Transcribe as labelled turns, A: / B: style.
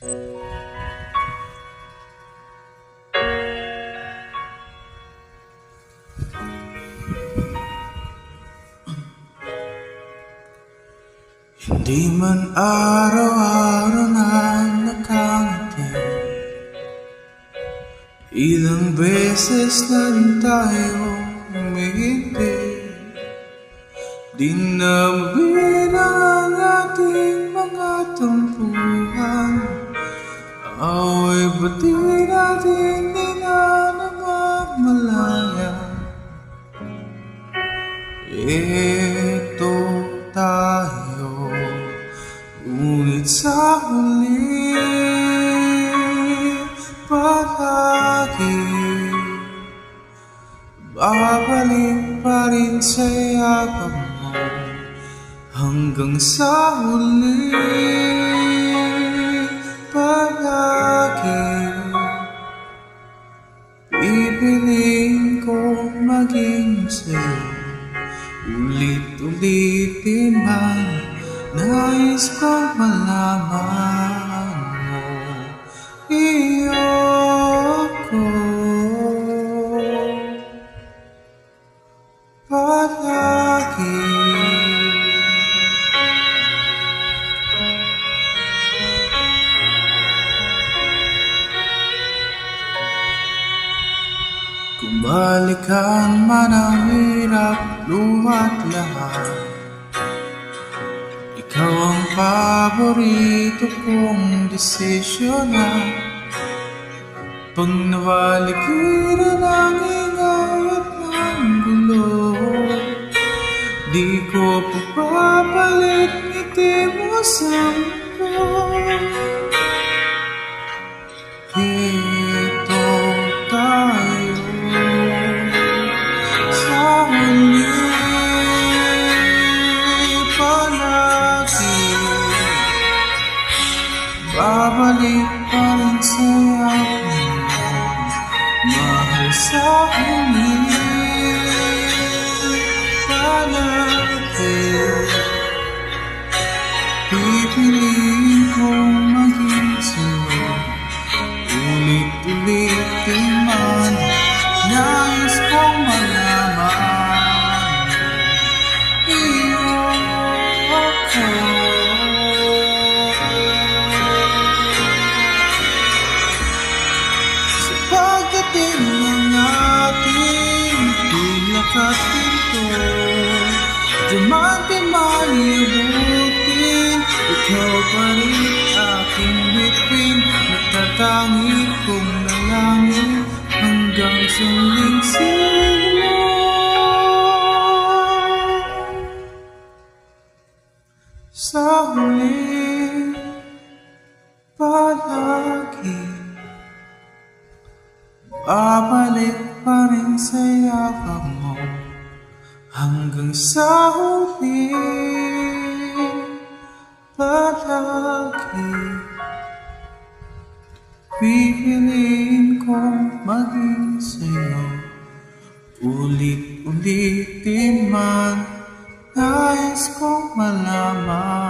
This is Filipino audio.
A: Hindi man araw-araw na nakangiti, ilang beses lang tayo umihiti. Di na mabilang ang ating mga tampuhan, away ba't di natin di na namamalaya? Ito tayo, ngunit sa huli palagi babalik pa rin sa yakap mo. Hanggang sa huli palagi pipiliin ko maging sa'yo. Ulit-ulitin man, nais kong malaman mo, iyoko palagi. Kung balikan man ang hirap, luha't lahat, ikaw ang paborito kong desisyon na. Pag nawalikiran ang ingay at ng gulo, di ko papapalit ngiti mo sa mundo. Ito tayo sa huli palagi, babalik pa rin sa'yo, mahal sa huli palagi. Pipiliin kong maging sa'yo, ulit-ulitin man, nais kong malaman mo, iyoko. Sa pagdating ng ating tulak at pinto, diamante man iabutin, ikaw pa rin aking bituin. Natatangi kong nalangin hanggang sa huling silo. Sa huli palagi, babalik pa rin sa yakap mo. Hanggang sa huli palagi, pipiliin kong maging sa'yo. Ulit-ulitin man, nais kong malaman